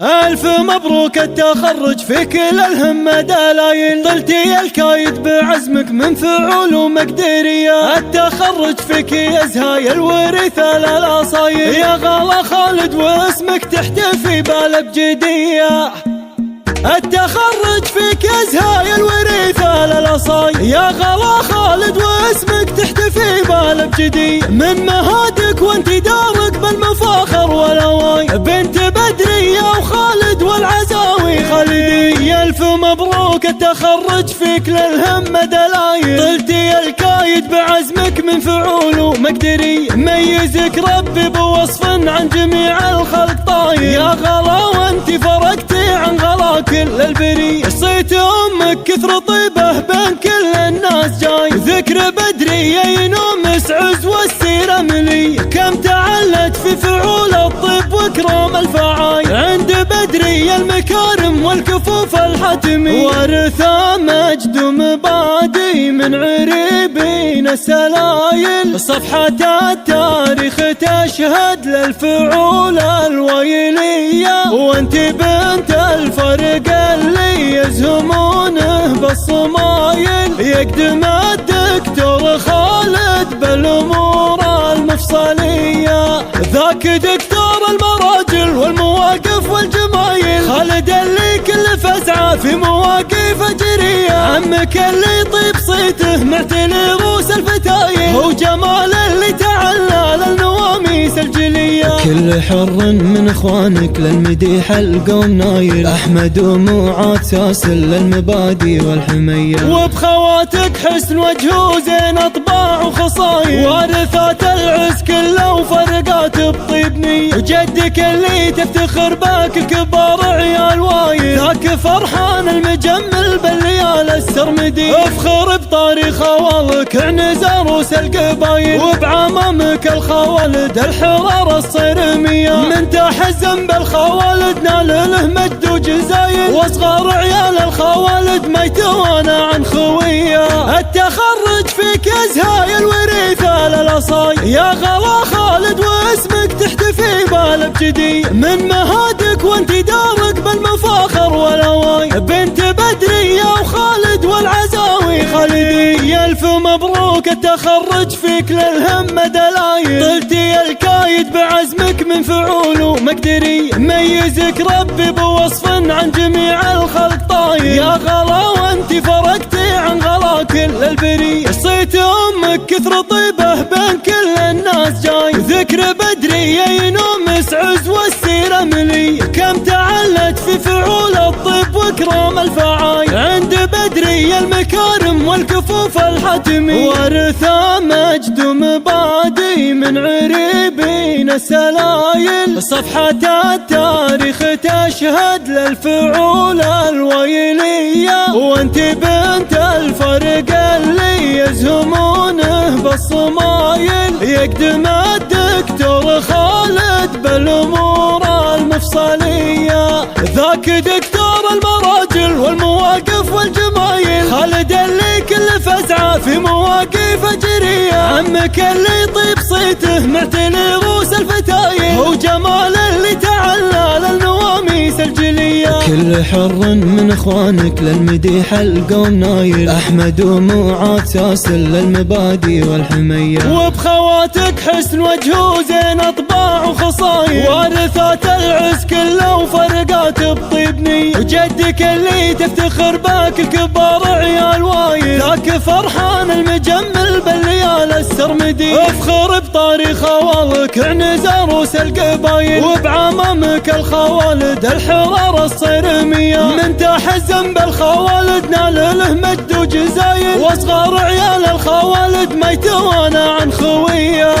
ألف مبروك التخرج في كل الهمة دلايل، طلتي الكايد بعزمك من فعول ومقدرية. التخرج فيك يزهاي الورثة للأصايل، يا غلا خالد واسمك تحتفي بالابجدية. التخرج فيك يزهاي الورثة للأصايل، يا غلا خالد واسمك تحتفي بالابجدية. من مهادك وانت دارك بالمفاخر والأواي، بنت بدرية وخالد والعزاوي خالدي. ألف مبروك التخرج فيك للهمة دلايل، طلتي الكايد بعزمك من فعول ومقدري. ميزك ربي بوصف عن جميع الخلق طايل، يا غلا وانت فرقتي عن غلا كل البري. صيت امك كثر طيبه بين كل الناس جاي، ذكر بدري ينومس عز والسيره ملي. كم تعلت في فعول الطب واكرام الفعاي، عند بدري المكارم والكفوف الحتمي. ورثة مجد مبادي من عريبين السلايل، صفحة التاريخ تشهد للفعول الويلية. وانت بنت الفرق اللي يزهمونه بالصمايل، يقدم الدكتور خالد بالامور المفصلية. ذاك دكتور المراجل والمواقف والجمايل، خالد اللي كل فزعه في مواقف اجريه. عمك اللي طيب صيته معتلي روس الفتايل، هو جمال اللي تعلى للنواميس الجليه. كل حر من اخوانك للمديح القوم نايل، احمد ومعاذ ساسل للمبادئ والحميه. وبخواتك حسن وجه زين اطباع وخصايل، وارثات العز كله وفرقات بطيب نيه. وجدك اللي تفتخر باك الكبار عيال وايد، ذاك فرحان المجمل بالليال السرمدي. افخر بطاريخ خوالك عنز روس القبايل، وبعمامك الخوالد الحرار الصيرميه. من تحزم بالخوالد نال له مجد وجزايل، واصغر عيال الخوالد ما يتوانى عن خويه. التخرج فيك يزهاي الورثة للأصايل، يا غلا خالد واسمك تحتفي بالابجدي. من مهادك وانت دارك بالمفاخر والأواي، بنت بدرية وخالد والعزاوي خالدي. ألف مبروك التخرج فيك للهمة دلايل، طلتي الكايد بعزمك من فعول ومقدري. ميزك ربي بوصف عن جميع الخلق طايل، يا غلا وانت فرقتي عن غلا كل البري. صيت امك كثر طيبه بين كل الناس جاي، ذكر بدري ينومس عز والسيره ملي. كم تعلت في فعول الطب واكرام الفعاي، عند بدري المكارم والكفوف الحتمي. ورثة مجد مبادي من عريبين السلايل، صفحة التاريخ تشهد للفعول الويلية. وانت بنت الفرق اللي يزهمونه بالصمايل، يقدم الدكتور خالد بالامور المفصلية. ذاك دكتور المراجل والمواقف والجمايل، خالد اللي كل فزعه في مواقف اجريه. عمك اللي طيب صيته معتلي روس الفتايل، هو جمال اللي تعلى للنواميس الجليه. كل حر من اخوانك للمديح القوم نايل، احمد ومعاذ ساسل للمبادئ والحميه. وبخواتك حسن وجه زين اطباع وخصايل، وارثات العز كله وفرقات بطيب نيه. وجدك اللي تفتخر باك الكبار عيال وايد، ذاك فرحان المجمل بالليال السرمدي. افخر بطاريخ خوالك عنز روس القبايل، وبعمامك الخوالد الحرار الصيرميه. من تحزم بالخوالد نال له مجد وجزايل، واصغر عيال الخوالد ما يتوانى عن خويه.